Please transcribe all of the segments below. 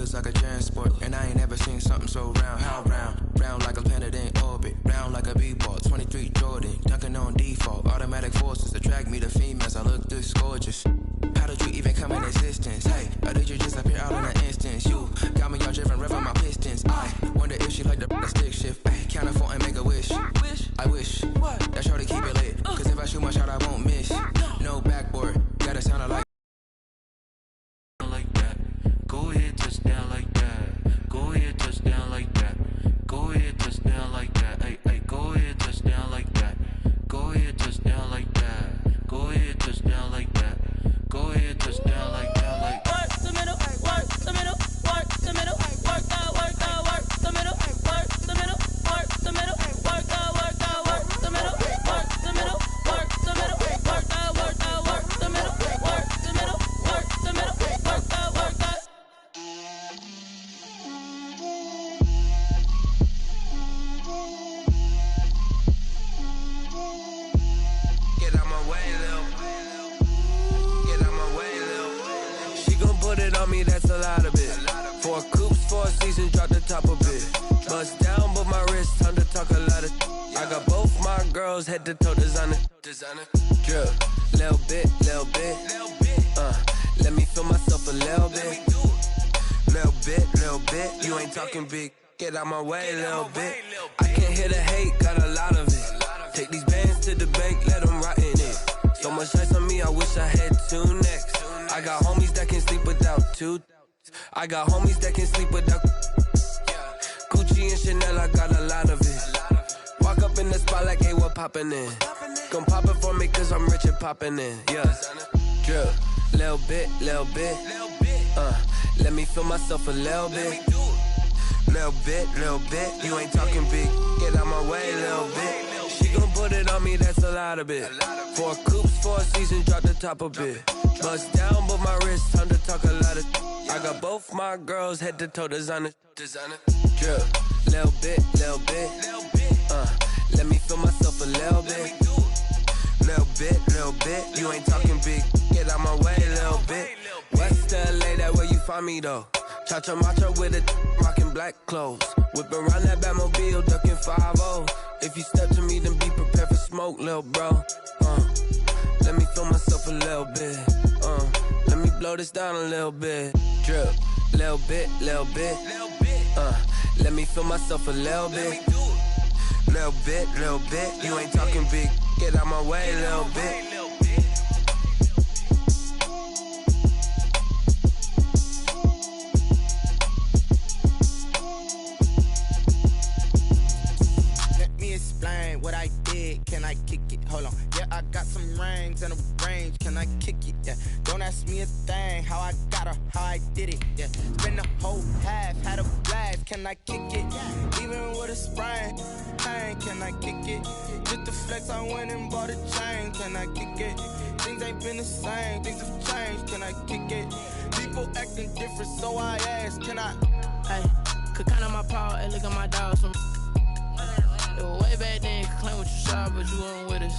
shoulders like a transport. And I ain't never seen something so round. How round? Round like a planet in orbit. Round like a b-ball. 23 Jordan. Dunking on default. Automatic forces attract me to females. I look this gorgeous. How did you even come in existence? Hey, or did you just appear out in an instance? You got me all driven, revving my pistons. I wonder if she like the stick shift. Ay, count a four and make a wish. I wish that shorty keep it lit. Cause if I shoot my shot, I won't miss. No backboard. Gotta sound like that. Go ahead, touchdown like that. Go ahead, touchdown like that. Go ahead, touchdown like that. Hey, hey, go ahead, touchdown like that. Go ahead, touchdown like that. Go ahead, touchdown like that. Go ahead, touchdown like that. Like work the middle, work the middle, work the middle, work out, work the middle, work the middle, work the middle, work out, work the middle, work the middle, work the middle, work out, work the middle, work the middle, work the middle, work out, work out. get out my way, Lil. Get out my way, Lil. She gon' put it on me, that's a lot of it. 4 coops, 4 seasons, drop the top a bit. Bust down, but my wrist, time to talk a lot of. I got both my girls, head to toe designer. Drip, little bit, little bit. Let me feel myself a little bit. Little bit. You ain't talking big. Get out my way, little bit. I can't hear the hate, got a lot of it. Take these bands to the bank, let them rot in it. So much ice on me, I wish I had 2 necks. I got homies that can sleep without 2. I got homies that can sleep without Gucci and Chanel, I got a lot of it. Walk up in the spot like, hey, what poppin' in? Gon' pop it for me cause I'm rich and poppin' in. Yeah, drip, little bit. Let me feel myself a little bit. Little bit. You ain't talking big. Get out my way, little bit. She gon' put it on me, that's a lot of it. 4 coops, 4 seasons, drop the top a bit. Bust down, but my wrist, time to talk a lot of. I got both my girls, head to toe designer. Drip, little bit. Let me feel myself a little bit. Little bit. You ain't talking big. Get out my way, little bit. West LA, that where you find me though. Cha-cha matcha with it, rockin' black clothes. Whip around that Batmobile, ducking 5-0. If you step to me, then be prepared for smoke, lil' bro. Let me feel myself a little bit. Let me blow this down a little bit. Drip, little bit. Let me feel myself a little bit. Little bit. You ain't talking big. Get out my way, little bit. Explain what I did, can I kick it? Hold on, yeah, I got some rings and a range, can I kick it? Yeah, don't ask me a thing, how I got her, how I did it. Yeah, spend the whole half, had a blast, can I kick it? Even with a sprain, pain, can I kick it? Just the flex, I went and bought a chain, can I kick it? Things ain't been the same, things have changed, can I kick it? People acting different, so I ask, can I? Hey, could count on my power, and look at my dogs from. Way back then, you could claim what you saw, but you weren't with us.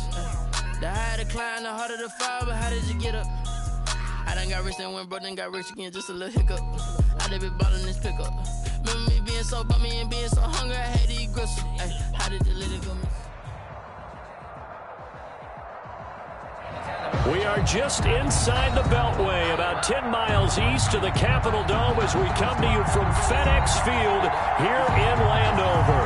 The higher the climb, the harder the fall, but how did you get up? I done got rich and went broke, then got rich again, just a little hiccup. I done been ballin' this pickup. Remember me being so bummy and being so hungry, I had to eat gristle. Ay, how did the little go miss? We are just inside the Beltway, about 10 miles east of the Capitol Dome as we come to you from FedEx Field here in Landover.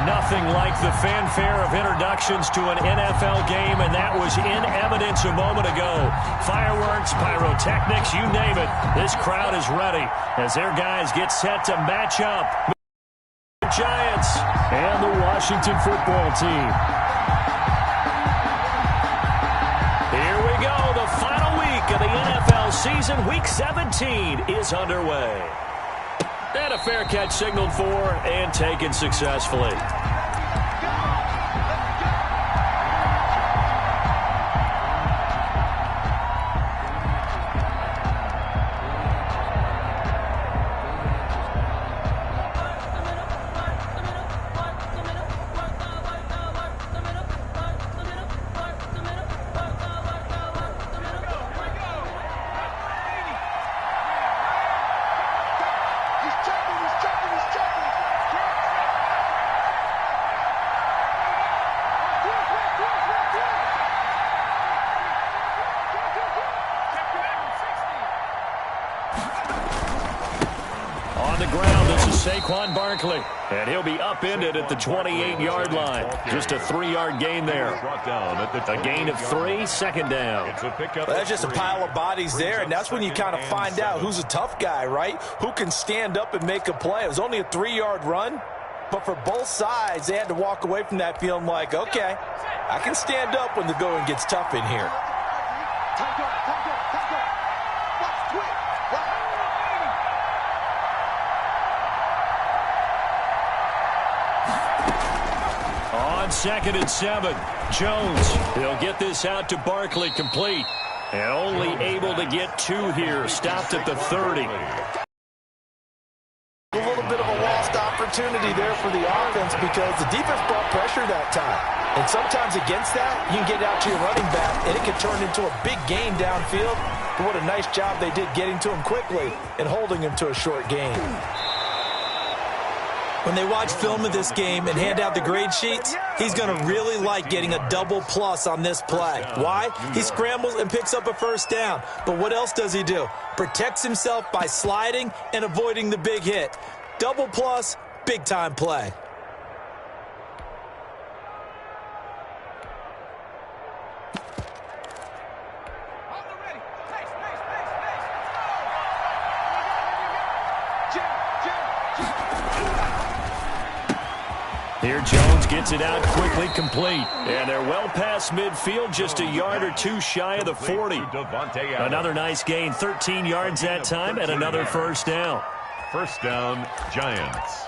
Nothing like the fanfare of introductions to an NFL game, and that was in evidence a moment ago. Fireworks, pyrotechnics, you name it. This crowd is ready as their guys get set to match up. The Giants and the Washington football team. Here we go. The final week of the NFL season. Week 17 is underway. And a fair catch signaled for and taken successfully. Saquon Barkley. And he'll be upended at the 28-yard line. Just a 3-yard gain there. A gain of 3, second down. Well, that's just a pile of bodies there, and that's when you kind of find out who's a tough guy, right? Who can stand up and make a play. It was only a 3-yard run, but for both sides, they had to walk away from that feeling like, okay, I can stand up when the going gets tough in here. On 2nd and 7, Jones. He'll get this out to Barkley, complete. And only able to get 2 here. Stopped at the 30. A little bit of a lost opportunity there for the offense because the defense brought pressure that time. And sometimes against that, you can get out to your running back, and it can turn into a big gain downfield. But what a nice job they did getting to him quickly and holding him to a short gain. When they watch film of this game and hand out the grade sheets, he's going to really like getting a double plus on this play. Why? He scrambles and picks up a first down. But what else does he do? Protects himself by sliding and avoiding the big hit. Double plus, big-time play. Here Jones gets it out quickly, complete. And they're well past midfield, just a yard or 2 shy of the 40. Another nice gain, 13 yards that time, and another first down. First down, Giants.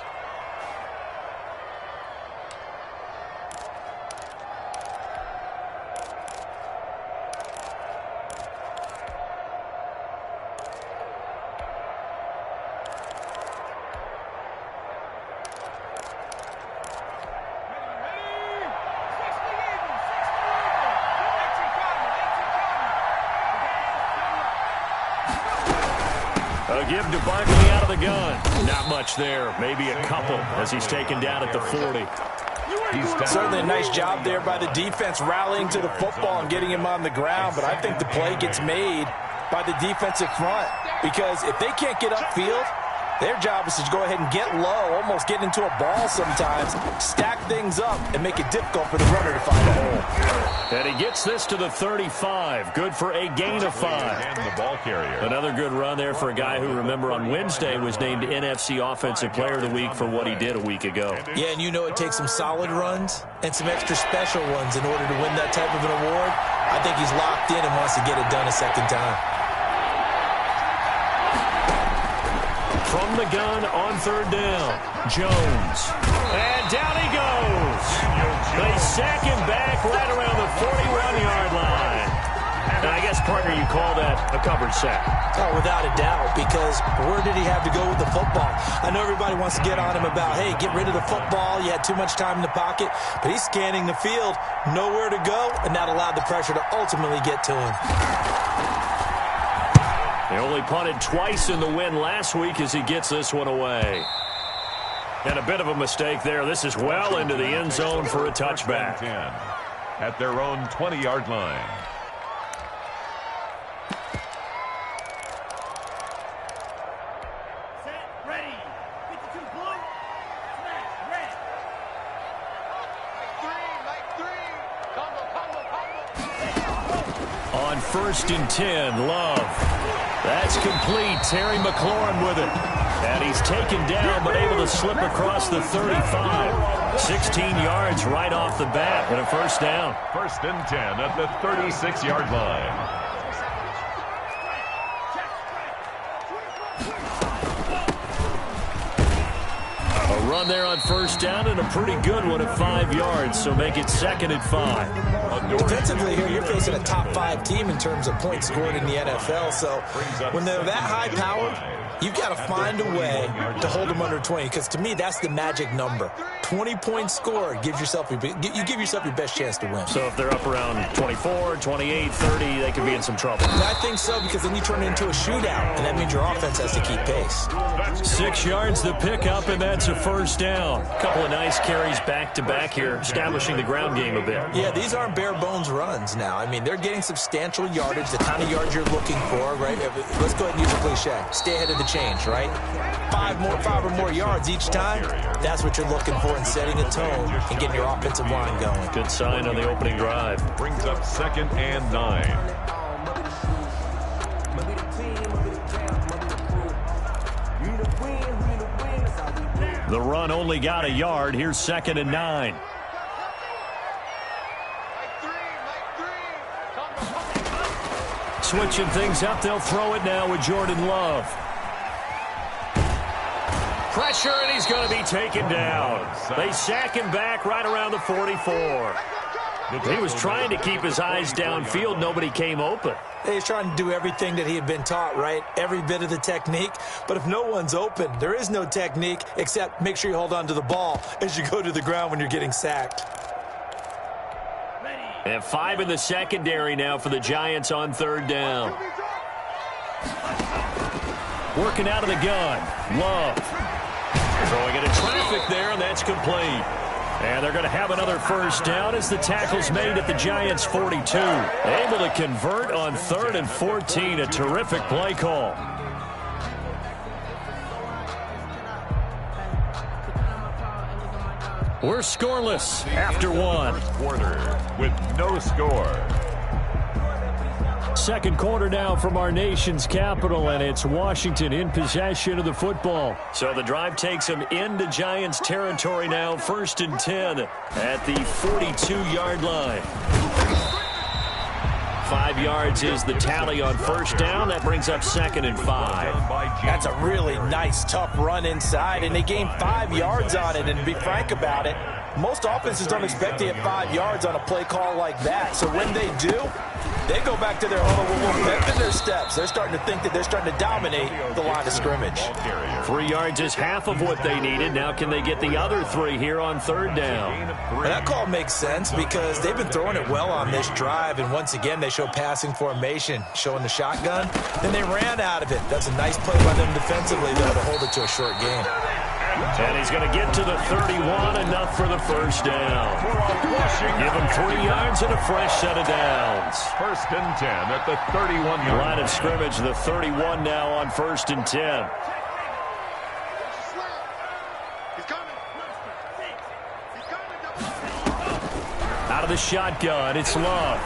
A give to Barkley out of the gun. Not much there. Maybe a couple as he's taken down at the 40. Certainly a nice job there by the defense rallying to the football and getting him on the ground. But I think the play gets made by the defensive front because if they can't get upfield, their job is to go ahead and get low, almost get into a ball sometimes, stack things up, and make it difficult for the runner to find a hole. And he gets this to the 35. Good for a gain of 5. And the ball carrier. Another good run there for a guy who, remember, on Wednesday was named NFC Offensive Player of the Week for what he did a week ago. Yeah, and you know it takes some solid runs and some extra special ones in order to win that type of an award. I think he's locked in and wants to get it done a second time. From the gun on 3rd down, Jones. And down he goes. They sack him back right around the 41-yard line. And I guess, partner, you call that a covered sack. Oh, without a doubt, because where did he have to go with the football? I know everybody wants to get on him about, hey, get rid of the football. You had too much time in the pocket. But he's scanning the field, nowhere to go, and that allowed the pressure to ultimately get to him. They only punted twice in the win last week as he gets this one away. And a bit of a mistake there. This is well into the end zone for a touchback. 10 at their own 20-yard line. Set, ready. 52 blue. Smash, red. On 1st and 10, Love. That's complete. Terry McLaurin with it. And he's taken down but able to slip across the 35. 16 yards right off the bat and a first down. 1st and 10 at the 36-yard line. A run there on 1st down and a pretty good one at 5 yards, so make it 2nd and 5. Defensively here, you're facing a top 5 team in terms of points scored in the NFL, so when they're that high powered, you've got to find a way to hold them under 20, because to me, that's the magic number. 20 points scored gives yourself you give yourself your best chance to win. So if they're up around 24, 28, 30, they could be in some trouble. And I think so, because then you turn it into a shootout, and that means your offense has to keep pace. 6 yards the pickup, and that's a first down. A couple of nice carries back-to-back here, establishing the ground game a bit. Yeah, these aren't bare-bones runs now. I mean, they're getting substantial yardage, the kind of yards you're looking for, right? Let's go ahead and use a cliche. Stay ahead of the change, right? Five or more yards each time. That's what you're looking for in setting a tone and getting your offensive line going. Good sign on the opening drive. Brings up 2nd and 9. The run only got a yard. Here's 2nd and 9. Switching things up, they'll throw it now with Jordan Love. Pressure, and he's going to be taken down. They sack him back right around the 44. He was trying to keep his eyes downfield. Nobody came open. He's trying to do everything that he had been taught, right? Every bit of the technique. But if no one's open, there is no technique except make sure you hold on to the ball as you go to the ground when you're getting sacked. And 5 in the secondary now for the Giants on 3rd down. Working out of the gun. Love. Throwing into traffic there, and that's complete. And they're going to have another first down as the tackle's made at the Giants' 42. Able to convert on 3rd and 14. A terrific play call. We're scoreless after 1. Quarter with no score. Second quarter now from our nation's capital, and it's Washington in possession of the football. So the drive takes them into Giants territory now, 1st and 10 at the 42-yard line. 5 yards is the tally on first down. That brings up 2nd and 5. That's a really nice, tough run inside, and they gained 5 yards on it. And to be frank about it, most offenses don't expect to get 5 yards on a play call like that. So when they do, they go back to their huddle with a little pep in their steps. They're starting to think that they're starting to dominate the line of scrimmage. 3 yards is half of what they needed. Now can they get the other 3 here on 3rd down? And that call makes sense because they've been throwing it well on this drive. And once again, they show passing formation, showing the shotgun. Then they ran out of it. That's a nice play by them defensively, though, to hold it to a short game. And he's going to get to the 31, enough for the first down. Give him 3 yards and a fresh set of downs. 1st and 10 at the 31-yard line of scrimmage, the 31 now on 1st and 10. Out of the shotgun, it's Love.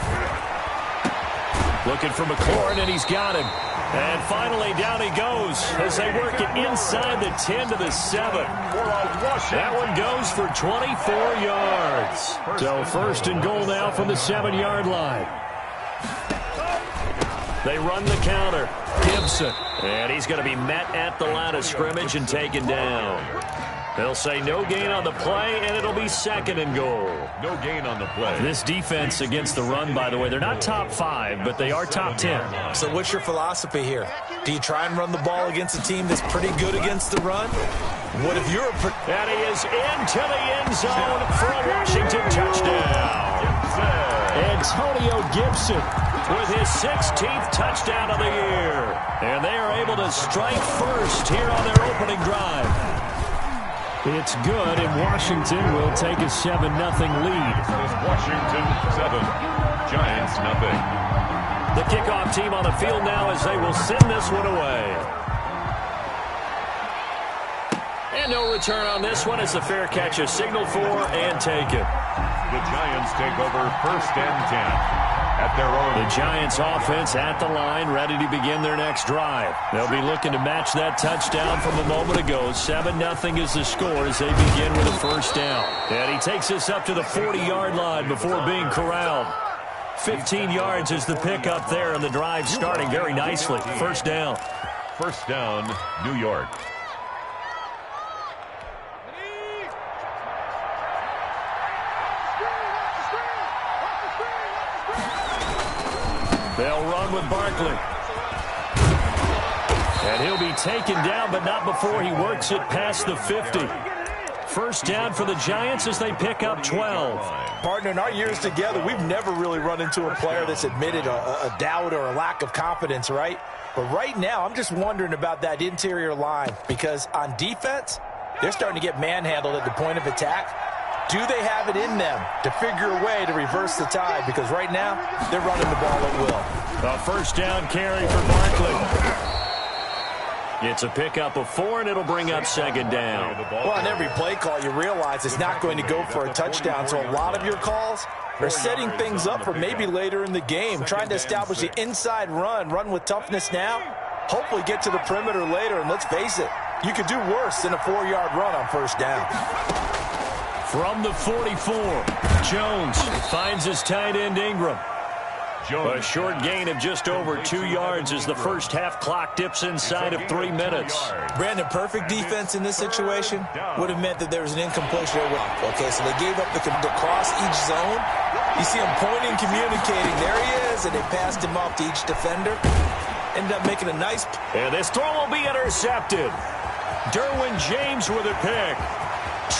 Looking for McLaurin, and he's got him. And finally, down he goes as they work it inside the 10 to the 7. That one goes for 24 yards. So 1st and goal now from the 7-yard line. They run the counter. Gibson. And he's going to be met at the line of scrimmage and taken down. They'll say no gain on the play, and it'll be 2nd and goal. No gain on the play. This defense against the run, by the way, they're not top 5, but they are top 10. So what's your philosophy here? Do you try and run the ball against a team that's pretty good against the run? What if you're and he is into the end zone for a Washington touchdown. Antonio Gibson with his 16th touchdown of the year. And they are able to strike first here on their opening drive. It's good, and Washington will take a 7-0 lead. Washington 7, Giants 0. The kickoff team on the field now as they will send this one away. And no return on this one as the fair catch is signaled for and taken. The Giants take over 1st and 10. At their own. The Giants offense at the line, ready to begin their next drive. They'll be looking to match that touchdown from a moment ago. 7-0 is the score as they begin with a first down. And he takes us up to the 40-yard line before being corralled. 15 yards is the pickup there, and the drive starting very nicely. First down. First down, New York. They'll run with Barkley. And he'll be taken down, but not before he works it past the 50. First down for the Giants as they pick up 12. Partner, in our years together, we've never really run into a player that's admitted a doubt or a lack of confidence, right? But right now, I'm just wondering about that interior line because on defense, they're starting to get manhandled at the point of attack. Do they have it in them to figure a way to reverse the tide? Because right now, they're running the ball at will. A first down carry for Barkley. It's a pickup of 4, and it'll bring up second down. Well, on every play call, you realize it's not going to go for a touchdown, so a lot of your calls are setting things up for maybe later in the game, trying to establish the inside run with toughness now, hopefully get to the perimeter later, and let's face it, you could do worse than a 4-yard run on first down. From the 44, Jones finds his tight end Ingram. A short gain of just over 2 yards as the first half clock dips inside of 3 minutes. Brandon, perfect defense in this situation would have meant that there was an incompletion. Okay, so they gave up the cross each zone. You see him pointing, communicating. There he is, and they passed him off to each defender. Ended up making a nice... And this throw will be intercepted. Derwin James with a pick.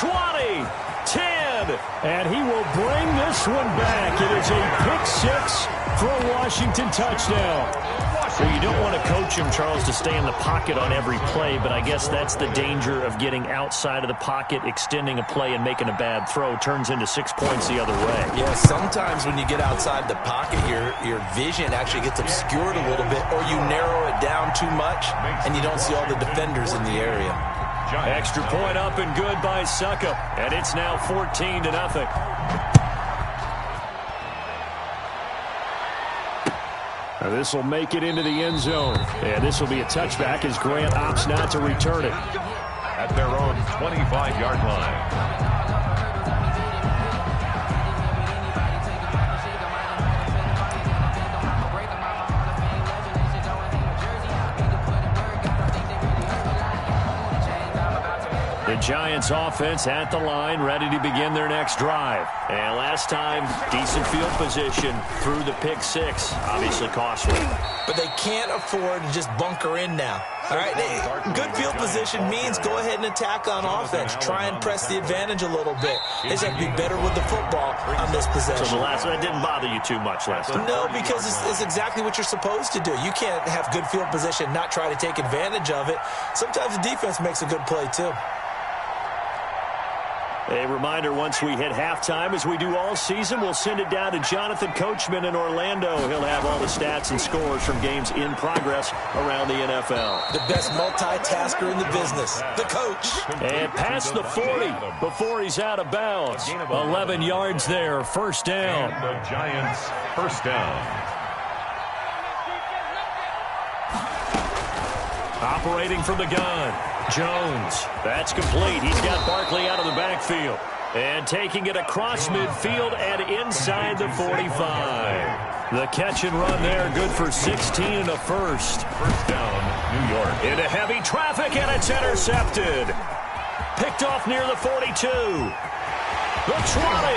20, 10, and he will bring this one back. It is a pick 6 for a Washington touchdown. Well, you don't want to coach him, Charles, to stay in the pocket on every play, but I guess that's the danger of getting outside of the pocket, extending a play, and making a bad throw. Turns into 6 points the other way. Yeah, sometimes when you get outside the pocket, your vision actually gets obscured a little bit, or you narrow it down too much, and you don't see all the defenders in the area. Extra point up and good by Suckup, and it's now 14-0. This will make it into the end zone. And this will be a touchback as Grant opts not to return it. At their own 25-yard line. The Giants offense at the line, ready to begin their next drive. And last time, decent field position through the pick 6. Obviously costly. But they can't afford to just bunker in now. All right, good field position means go ahead and attack on offense. Try and press the advantage a little bit. They just have to be better with the football on this possession. So the last one didn't bother you too much last time? No, because it's exactly what you're supposed to do. You can't have good field position, not try to take advantage of it. Sometimes the defense makes a good play, too. A reminder, once we hit halftime, as we do all season, we'll send it down to Jonathan Coachman in Orlando. He'll have all the stats and scores from games in progress around the NFL. The best multitasker in the business, the coach. And past the 40 before he's out of bounds. 11 yards there, first down. And the Giants, first down. Operating from the gun. Jones, that's complete. He's got Barkley out of the backfield. And taking it across midfield and inside the 45. The catch and run there, good for 16 and a first. First down, New York. Into heavy traffic, and it's intercepted. Picked off near the 42. The 20.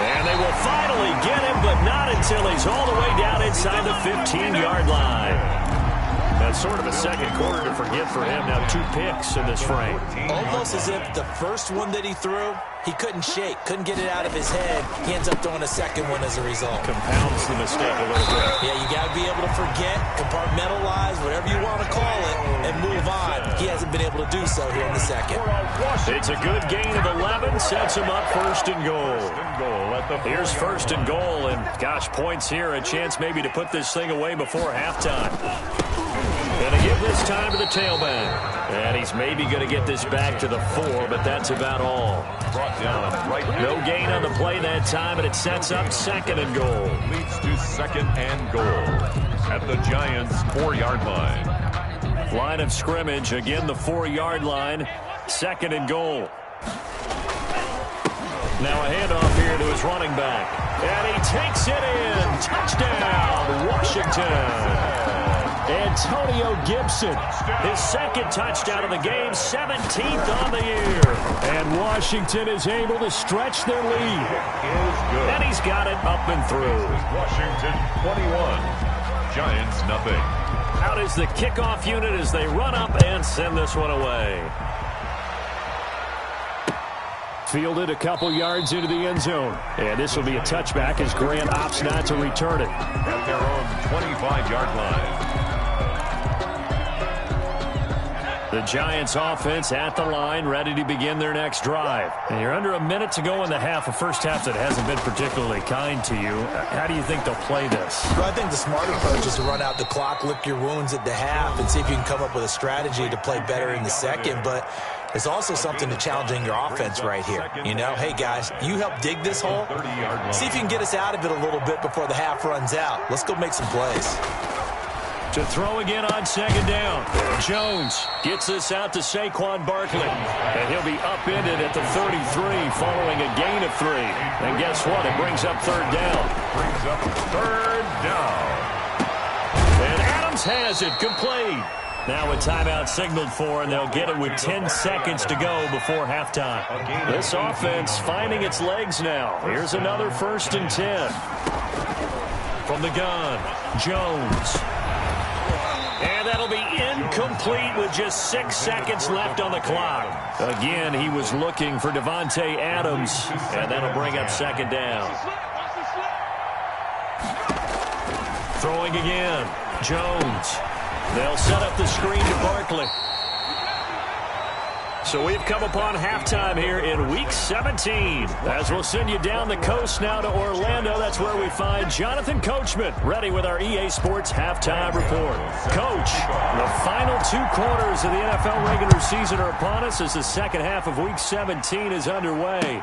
And they will finally get him, but not until he's all the way down inside the 15-yard line. That's sort of a second quarter to forget for him. Now 2 picks in this frame. Almost as if the first one that he threw, he couldn't shake, couldn't get it out of his head. He ends up throwing a second one as a result. Compounds the mistake a little bit. Yeah, you got to be able to forget, compartmentalize, whatever you want to call it, and move on. He hasn't been able to do so here in the second. It's a good gain of 11, sets him up first and goal. Here's first and goal, and gosh, points here, a chance maybe to put this thing away before halftime. Going to give this time to the tailback. And he's maybe going to get this back to the 4, but that's about all. Brought down right. No gain on the play that time, and it sets up second and goal. Leads to second and goal at the Giants' 4-yard line. Line of scrimmage, again the 4-yard line. Second and goal. Now a handoff here to his running back. And he takes it in. Touchdown, Washington. Antonio Gibson, his second touchdown of the game, 17th on the year. And Washington is able to stretch their lead. And he's got it up and through. Washington 21, Giants nothing. Out is the kickoff unit as they run up and send this one away. Fielded a couple yards into the end zone. And this will be a touchback as Grant opts not to return it. At their own 25-yard line. The Giants offense at the line, ready to begin their next drive. And you're under a minute to go in the half, a first half that hasn't been particularly kind to you. How do you think they'll play this? Well, I think the smart approach is to run out the clock, lick your wounds at the half, and see if you can come up with a strategy to play better in the second. But it's also something to challenging your offense right here. You know, hey, guys, you help dig this hole. See if you can get us out of it a little bit before the half runs out. Let's go make some plays. To throw again on second down. Jones gets this out to Saquon Barkley. And he'll be upended at the 33 following a gain of 3. And guess what? It brings up third down. And Adams has it complete. Now a timeout signaled for, and they'll get it with 10 seconds to go before halftime. This offense finding its legs now. Here's another 1st and 10. From the gun, Jones. And that'll be incomplete with just 6 seconds left on the clock. Again, he was looking for Devontae Adams, and that'll bring up second down. Throwing again, Jones. They'll set up the screen to Barkley. So we've come upon halftime here in Week 17. As we'll send you down the coast now to Orlando. That's where we find Jonathan Coachman ready with our EA Sports Halftime Report. Coach, the final 2 quarters of the NFL regular season are upon us as the second half of Week 17 is underway.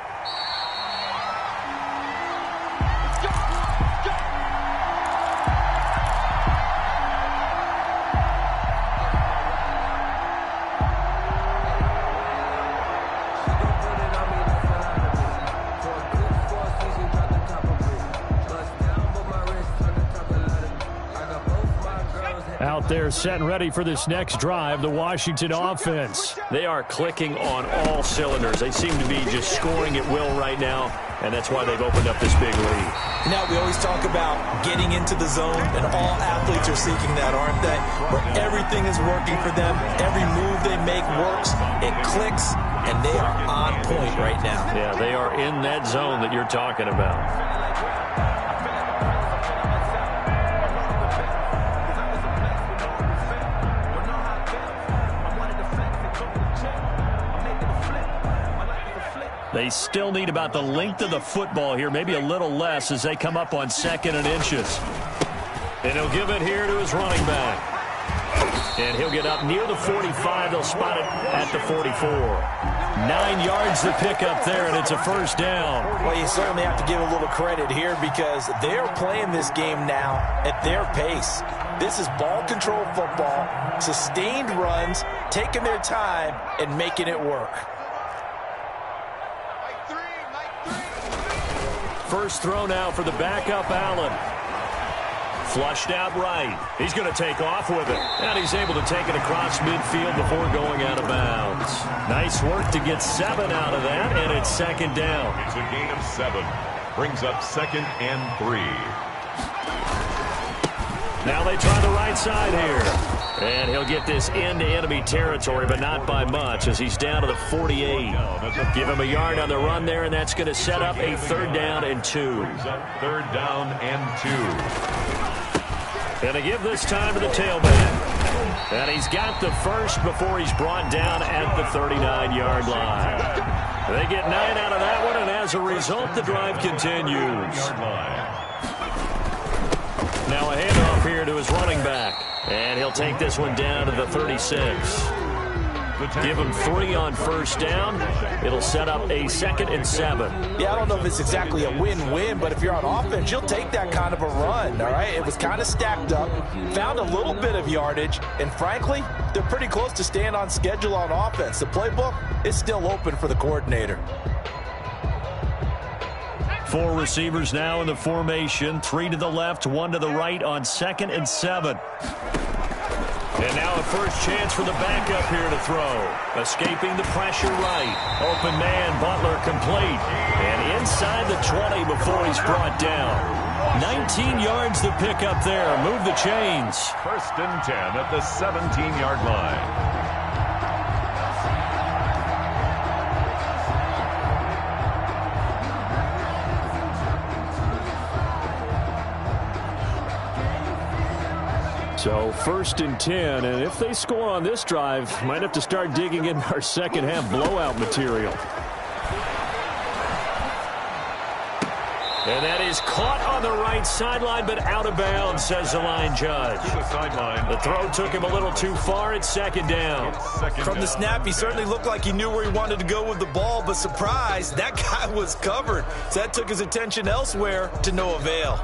Out there set and ready for this next drive, the Washington offense. They are clicking on all cylinders. They seem to be just scoring at will right now, and that's why they've opened up this big lead. Now, we always talk about getting into the zone, and all athletes are seeking that, aren't they? Where everything is working for them, every move they make works, it clicks, and they are on point right now. Yeah, they are in that zone that you're talking about. They still need about the length of the football here, maybe a little less as they come up on 2nd and inches. And he'll give it here to his running back. And he'll get up near the 45. They'll spot it at the 44. 9 yards to pick up there, and it's a first down. Well, you certainly have to give a little credit here because they're playing this game now at their pace. This is ball control football, sustained runs, taking their time, and making it work. First throw now for the backup, Allen. Flushed out right. He's going to take off with it. And he's able to take it across midfield before going out of bounds. Nice work to get 7 out of that, and it's second down. It's a gain of 7. Brings up 2nd and 3. Now they try the right side here. And he'll get this into enemy territory, but not by much as he's down to the 48. Give him a yard on the run there, and that's going to set up a 3rd down and 2. 3rd down and 2. And they give this time to the tailback. And he's got the first before he's brought down at the 39-yard line. They get 9 out of that one, and as a result, the drive continues. Now a handoff here to his running back. And he'll take this one down to the 36. Give him 3 on first down. It'll set up a 2nd and 7. Yeah, I don't know if it's exactly a win-win, but if you're on offense, you'll take that kind of a run, all right? It was kind of stacked up, found a little bit of yardage, and frankly, they're pretty close to staying on schedule on offense. The playbook is still open for the coordinator. 4 receivers now in the formation. 3 to the left, 1 to the right on 2nd and 7. And now a first chance for the backup here to throw. Escaping the pressure right. Open man, Butler complete. And inside the 20 before he's brought down. 19 yards to pick up there. Move the chains. 1st and 10 at the 17-yard line. So 1st and 10, and if they score on this drive, might have to start digging in our second half blowout material. And that is caught on the right sideline, but out of bounds, says the line judge. The throw took him a little too far. It's 2nd down. From the snap, he certainly looked like he knew where he wanted to go with the ball, but surprise, that guy was covered. So that took his attention elsewhere to no avail.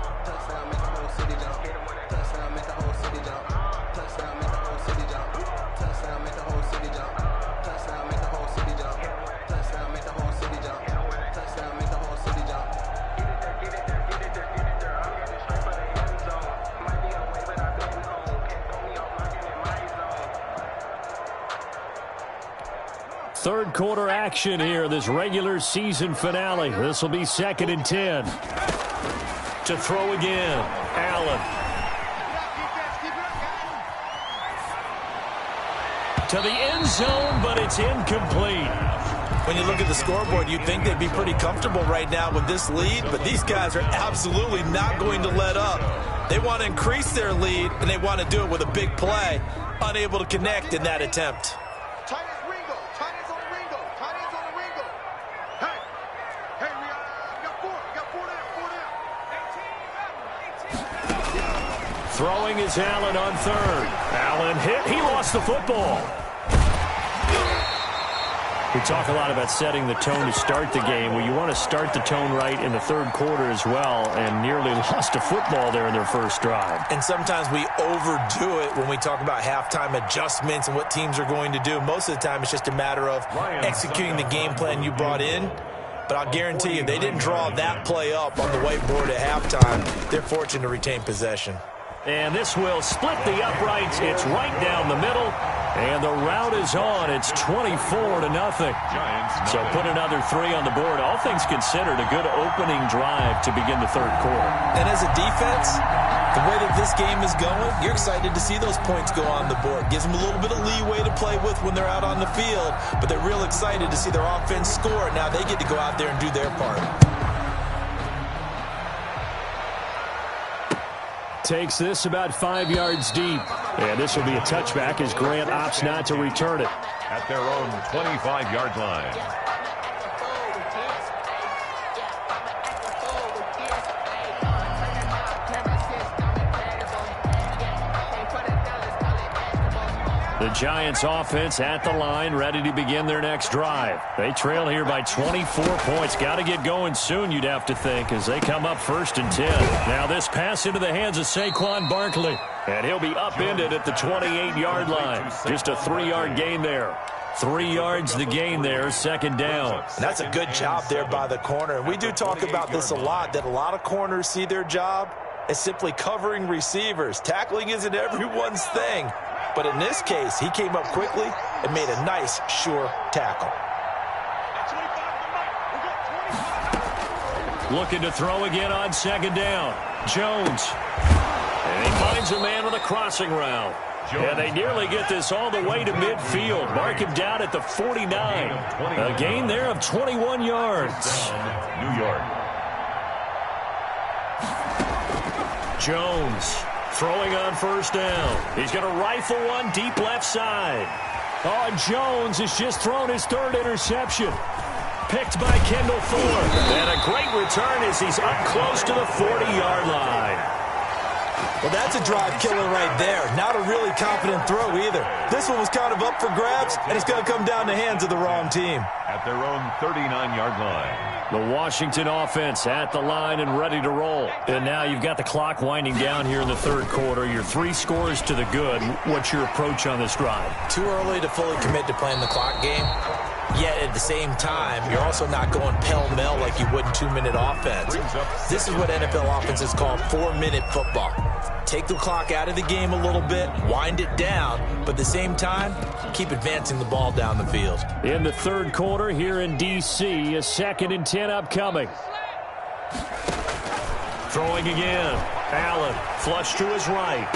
Third quarter action here, this regular season finale. This will be 2nd and 10. To throw again, Allen. To the end zone, but it's incomplete. When you look at the scoreboard, you'd think they'd be pretty comfortable right now with this lead, but these guys are absolutely not going to let up. They want to increase their lead, and they want to do it with a big play. Unable to connect in that attempt. Throwing is Allen on 3rd. Allen hit. He lost the football. We talk a lot about setting the tone to start the game. Well, you want to start the tone right in the 3rd quarter as well, and nearly lost a football there in their first drive. And sometimes we overdo it when we talk about halftime adjustments and what teams are going to do. Most of the time, it's just a matter of executing the game plan you brought in. But I'll guarantee you, they didn't draw that play up on the whiteboard at halftime. They're fortunate to retain possession. And this will split the uprights. It's right down the middle. And the route is on. It's 24-0. So put another 3 on the board. All things considered, a good opening drive to begin the 3rd quarter. And as a defense, the way that this game is going, you're excited to see those points go on the board. Gives them a little bit of leeway to play with when they're out on the field. But they're real excited to see their offense score. Now they get to go out there and do their part. Takes this about 5 yards deep. And this will be a touchback as Grant opts not to return it. At their own 25-yard line. The Giants offense at the line, ready to begin their next drive. They trail here by 24 points. Got to get going soon, you'd have to think, as they come up 1st and 10. Now this pass into the hands of Saquon Barkley. And he'll be upended at the 28-yard line. Just a 3-yard gain there. 3 yards the gain there, 2nd down. And that's a good job there by the corner. And we do talk about this a lot, that a lot of corners see their job as simply covering receivers. Tackling isn't everyone's thing. But in this case, he came up quickly and made a nice, sure tackle. Looking to throw again on 2nd down. Jones. And he finds a man with a crossing route. And they nearly get this all the way to midfield. Mark him down at the 49. A gain there of 21 yards. New York. Jones. Throwing on 1st down. He's going to rifle one deep left side. Oh, Jones has just thrown his 3rd interception. Picked by Kendall Ford. And a great return as he's up close to the 40-yard line. Well, that's a drive killer right there. Not a really confident throw either. This one was kind of up for grabs, and it's going to come down the hands of the wrong team. At their own 39-yard line. The Washington offense at the line and ready to roll. And now you've got the clock winding down here in the 3rd quarter. Your 3 scores to the good. What's your approach on this drive? Too early to fully commit to playing the clock game. Yet at the same time, you're also not going pell-mell like you would in 2-minute offense. This is what NFL offenses call 4-minute football. Take the clock out of the game a little bit, wind it down, but at the same time, keep advancing the ball down the field. In the 3rd quarter here in D.C., a 2nd and 10 upcoming. Throwing again. Allen, flush to his right.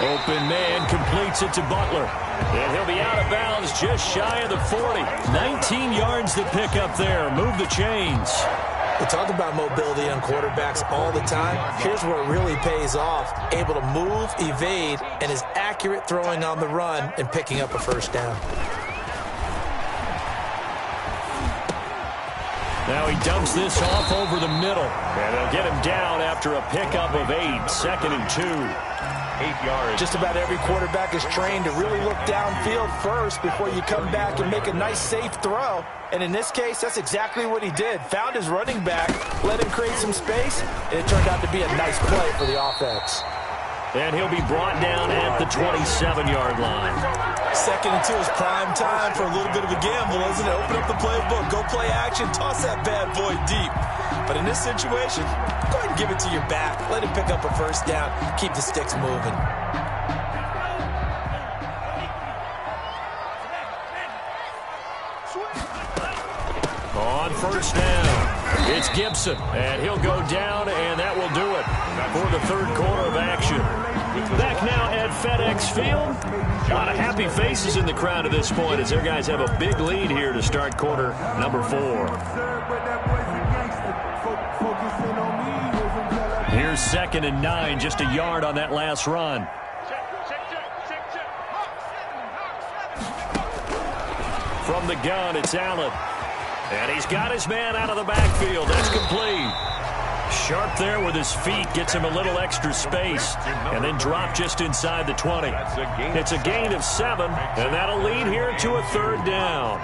Open man completes it to Butler. And he'll be out of bounds just shy of the 40. 19 yards to pick up there. Move the chains. We talk about mobility on quarterbacks all the time. Here's where it really pays off. Able to move, evade, and is accurate throwing on the run and picking up a first down. Now he dumps this off over the middle. And they'll get him down after a pickup of 8, 2nd and 2. 8 yards. Just about every quarterback is trained to really look downfield first before you come back and make a nice, safe throw. And in this case, that's exactly what he did. Found his running back, let him create some space, and it turned out to be a nice play for the offense. And he'll be brought down at the 27-yard line. 2nd and 2 is prime time for a little bit of a gamble, isn't it? Open up the playbook, go play action, toss that bad boy deep. But in this situation, go ahead and give it to your back. Let him pick up a first down. Keep the sticks moving. On first down, it's Gibson, and he'll go down, and that will do it for the third quarter of action. Back now at FedEx Field. A lot of happy faces in the crowd at this point as their guys have a big lead here to start quarter number 4. Here's 2nd and 9, just a yard on that last run. From the gun, it's Allen. And he's got his man out of the backfield. That's complete. Sharp there with his feet. Gets him a little extra space. And then drop just inside the 20. It's a gain of 7. And that'll lead here to a 3rd down.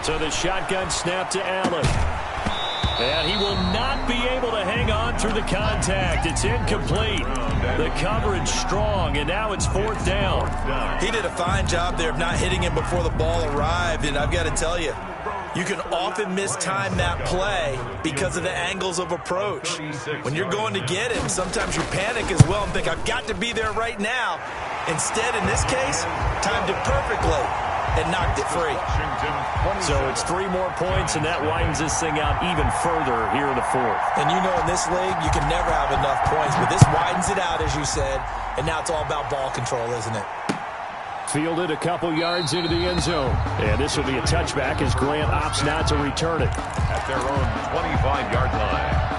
So the shotgun snap to Allen. And he will not be able to hang on through the contact. It's incomplete. The coverage strong, and now it's 4th down. He did a fine job there of not hitting him before the ball arrived, and I've got to tell you, you can often mistime that play because of the angles of approach. When you're going to get him, sometimes you panic as well and think, I've got to be there right now. Instead, in this case, timed it perfectly and knocked it free. So it's 3 more points, and that widens this thing out even further here in the 4th. And you know in this league, you can never have enough points, but this widens it out, as you said, and now it's all about ball control, isn't it? Fielded a couple yards into the end zone. And this will be a touchback as Grant opts not to return it. At their own 25-yard line.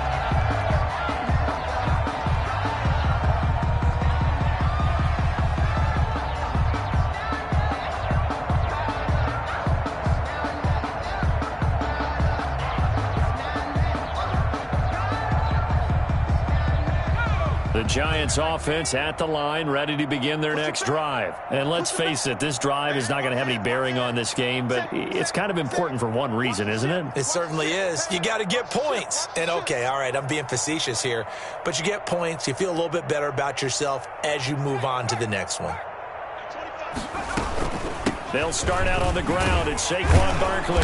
The Giants offense at the line, ready to begin their next drive. And let's face it, this drive is not going to have any bearing on this game, but it's kind of important for one reason, isn't it? It certainly is. You got to get points. And okay, all right, I'm being facetious here, but you get points, you feel a little bit better about yourself as you move on to the next one. They'll start out on the ground. It's Saquon Barkley.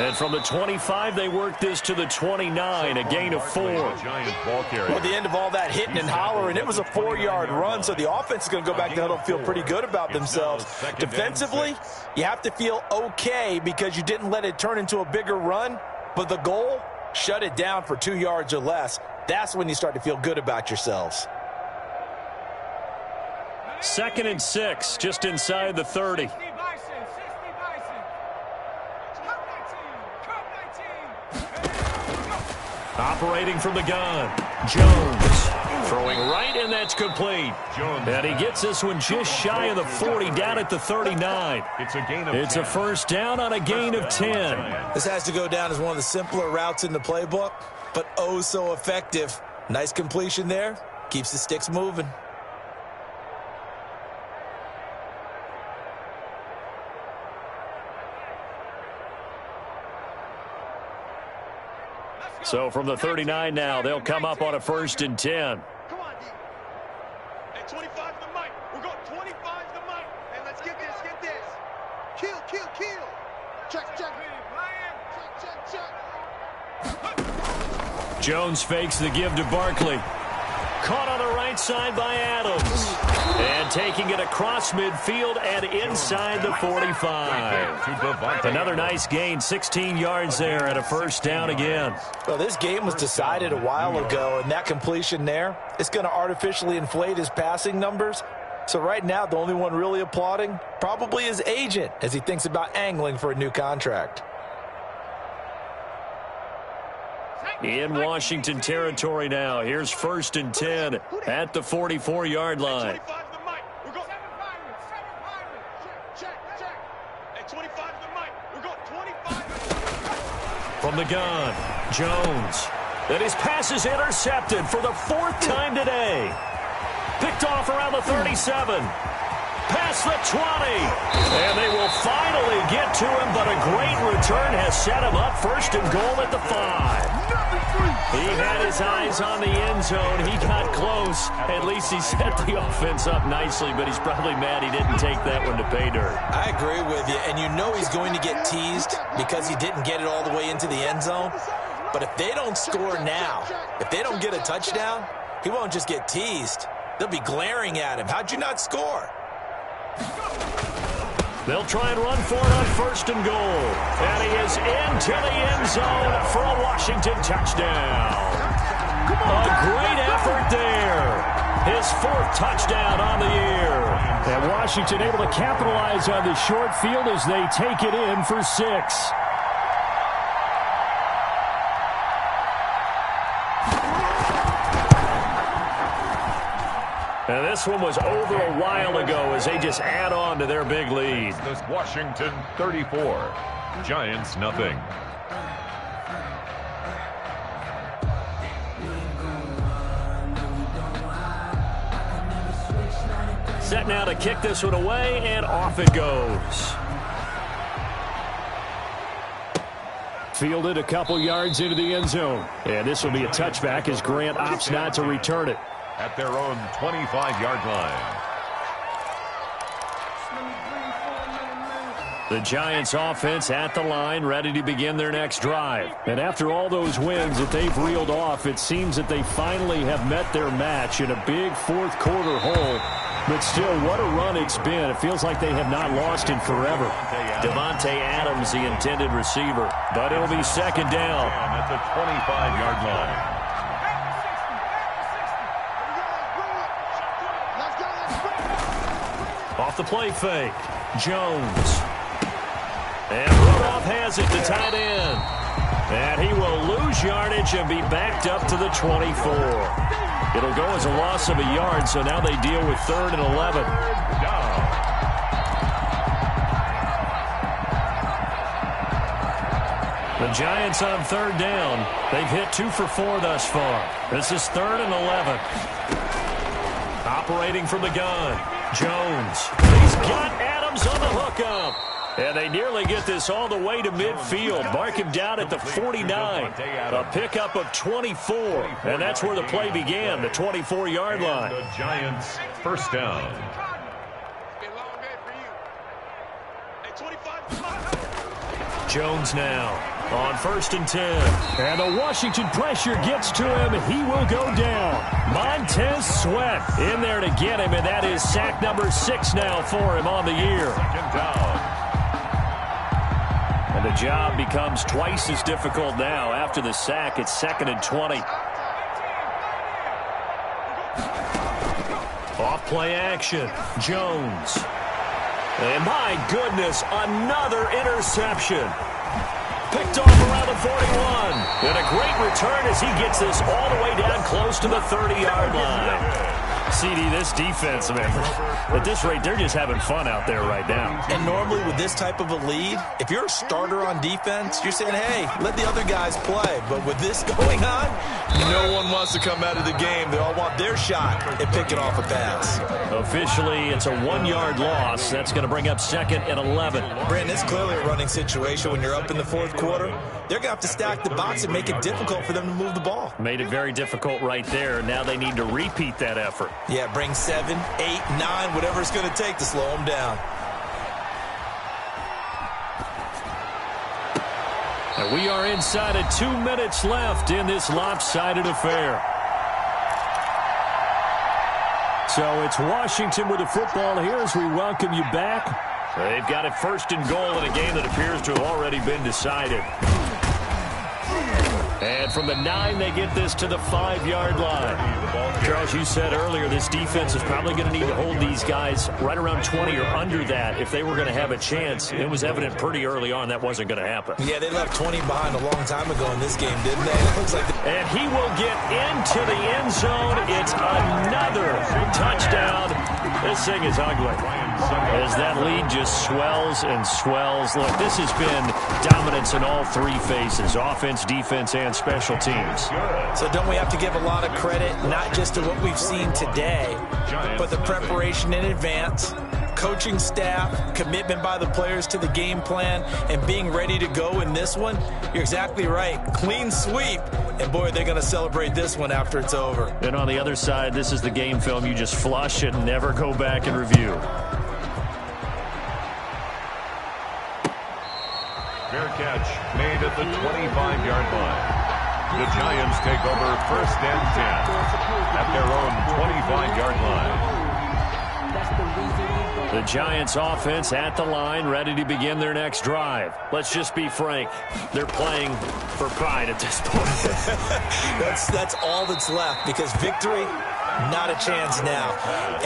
And from the 25, they work this to the 29, a gain of 4. Well, at the end of all that hitting and hollering, it was a 4-yard run, so the offense is going to go back to the huddle and feel pretty good about themselves. Defensively, you have to feel okay because you didn't let it turn into a bigger run, but the goal, shut it down for 2 yards or less. That's when you start to feel good about yourselves. 2nd and 6, just inside the 30. Operating from the gun, Jones throwing right, and that's complete. And he gets this one just shy of the 40, down at the 39. It's a gain of 10. It's a first down on a gain of 10. This has to go down as one of the simpler routes in the playbook, but oh so effective. Nice completion there, keeps the sticks moving. So from the 39 now, they'll come up on a 1st and 10. Come on, D. At 25 the mic. We're going 25 the mic. And let's get this, Kill. Check. Check. Jones fakes the give to Barkley. Caught on the right side by Adams. And taking it across midfield and inside the 45. Another nice gain, 16 yards there and a first down again. Well, this game was decided a while ago, and that completion there is going to artificially inflate his passing numbers. So right now, the only one really applauding probably his agent as he thinks about angling for a new contract. In Washington territory now. Here's 1st and 10 at the 44-yard line. From the gun, Jones. And his pass is intercepted for the 4th time today. Picked off around the 37. Past the 20. And they will finally get to him, but a great return has set him up 1st and goal at the 5. He had his eyes on the end zone. He got close. At least he set the offense up nicely, but he's probably mad he didn't take that one to pay dirt. I agree with you, and you know he's going to get teased because he didn't get it all the way into the end zone. But if they don't score now, if they don't get a touchdown, he won't just get teased. They'll be glaring at him. How'd you not score? They'll try and run for it on 1st and goal. And he is into the end zone for a Washington touchdown. A great effort there. His 4th touchdown on the year. And Washington able to capitalize on the short field as they take it in for 6. And this one was over a while ago as they just add on to their big lead. This Washington 34, Giants nothing. Set now to kick this one away, and off it goes. Fielded a couple yards into the end zone. And this will be a touchback as Grant opts not to return it. At their own 25-yard line. The Giants offense at the line, ready to begin their next drive. And after all those wins that they've reeled off, it seems that they finally have met their match in a big 4th quarter hole. But still, what a run it's been. It feels like they have not lost in forever. Devontae Adams, the intended receiver. But it'll be 2nd down. At the 25-yard line. Off the play fake, Jones. And Rudolph has it to tight end. And he will lose yardage and be backed up to the 24. It'll go as a loss of a yard, so now they deal with 3rd and 11. The Giants on 3rd down. They've hit 2 for 4 thus far. This is 3rd and 11. Operating from the gun. Jones. He's got Adams on the hookup. And they nearly get this all the way to midfield. Mark him down at the 49. A pickup of 24. And that's where the play began, the 24-yard line. The Giants 1st down. Jones now on 1st and 10. And the Washington pressure gets to him. He will go down. Montez Sweat in there to get him, and that is sack number 6 now for him on the year. 2nd down. And the job becomes twice as difficult now after the sack. It's 2nd and 20. Off play action. Jones. And my goodness, another interception. Picked off around the 41. And a great return as he gets this all the way down close to the 30-yard line. CD, this defense, man, at this rate, they're just having fun out there right now. And normally with this type of a lead, if you're a starter on defense, you're saying, hey, let the other guys play. But with this going on, no one wants to come out of the game. They all want their shot at picking off a pass. Officially, it's a 1-yard loss. That's going to bring up 2nd and 11. Brandon, it's clearly a running situation when you're up in the 4th quarter. They're going to have to stack the box and make it difficult for them to move the ball. Made it very difficult right there. Now they need to repeat that effort. Yeah, bring 7, 8, 9, whatever it's going to take to slow them down. And we are inside of 2 minutes left in this lopsided affair. So it's Washington with the football here as we welcome you back. They've got it 1st and goal in a game that appears to have already been decided. And from the 9, they get this to the 5-yard line. Charles, you said earlier this defense is probably going to need to hold these guys right around 20 or under that if they were going to have a chance. It was evident pretty early on that wasn't going to happen. Yeah, they left 20 behind a long time ago in this game, didn't they? It looks like and he will get into the end zone. It's another touchdown. This thing is ugly as that lead just swells and swells. Look, this has been dominance in all three phases, offense, defense, and special teams. So don't we have to give a lot of credit, not just to what we've seen today, but the preparation in advance, coaching staff, commitment by the players to the game plan, and being ready to go in this one? You're exactly right. Clean sweep. And, boy, they're going to celebrate this one after it's over. And on the other side, this is the game film you just flush and never go back and review. Fair catch made at the 25-yard line. The Giants take over 1st and 10 at their own 25-yard line. The Giants offense at the line, ready to begin their next drive. Let's just be frank. They're playing for pride at this point. That's all that's left, because victory, not a chance now.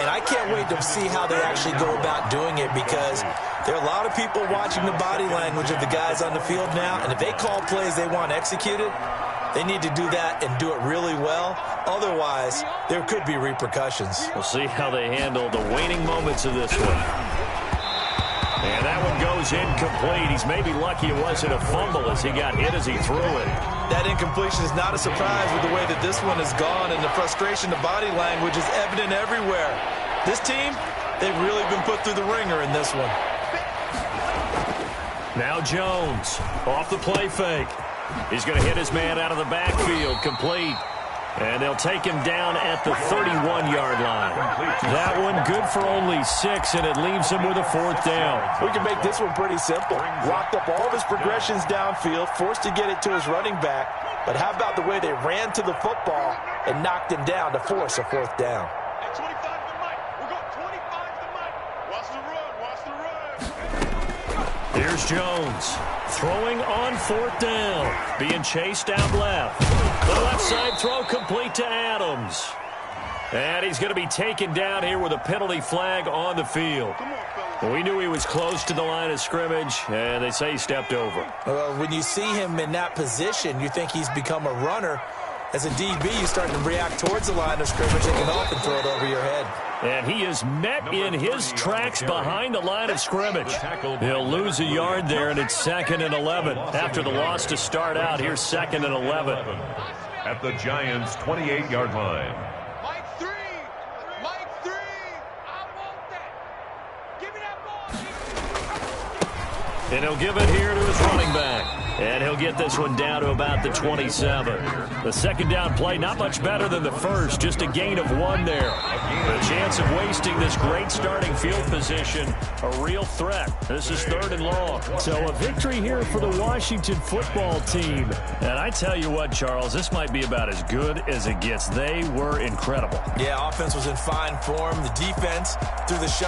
And I can't wait to see how they actually go about doing it, because there are a lot of people watching the body language of the guys on the field now, and if they call plays they want executed, they need to do that and do it really well. Otherwise, there could be repercussions. We'll see how they handle the waning moments of this one. And that one goes incomplete. He's maybe lucky it wasn't a fumble as he got hit as he threw it. That incompletion is not a surprise with the way that this one has gone, and the frustration, the body language is evident everywhere. This team, they've really been put through the ringer in this one. Now Jones off the play fake. He's going to hit his man out of the backfield, complete. And they'll take him down at the 31-yard line. That one good for only 6, and it leaves him with a 4th down. We can make this one pretty simple. Locked up all of his progressions downfield, forced to get it to his running back. But how about the way they ran to the football and knocked him down to force a 4th down? At 25 to Mike. We're going 25 to Mike. Watch the run. Watch the run. Here's Jones. Throwing on 4th down. Being chased out left. The left side throw complete to Adams. And he's going to be taken down here with a penalty flag on the field. We knew he was close to the line of scrimmage, and they say he stepped over. When you see him in that position, you think he's become a runner. As a DB, you start to react towards the line of scrimmage, take it off and throw it over your head. And he is met in his tracks behind the line of scrimmage. He'll lose a yard there, and it's 2nd and 11. After the loss to start out, here's 2nd and 11. At the Giants' 28-yard line. Mike 3. Mike 3. I want that. Give me that ball. And he'll give it here to his running back. And he'll get this one down to about the 27. The 2nd down play, not much better than the first, just a gain of 1 there. The chance of wasting this great starting field position, a real threat. This is 3rd and long. So a victory here for the Washington football team. And I tell you what, Charles, this might be about as good as it gets. They were incredible. Yeah, offense was in fine form. The defense, through the shot.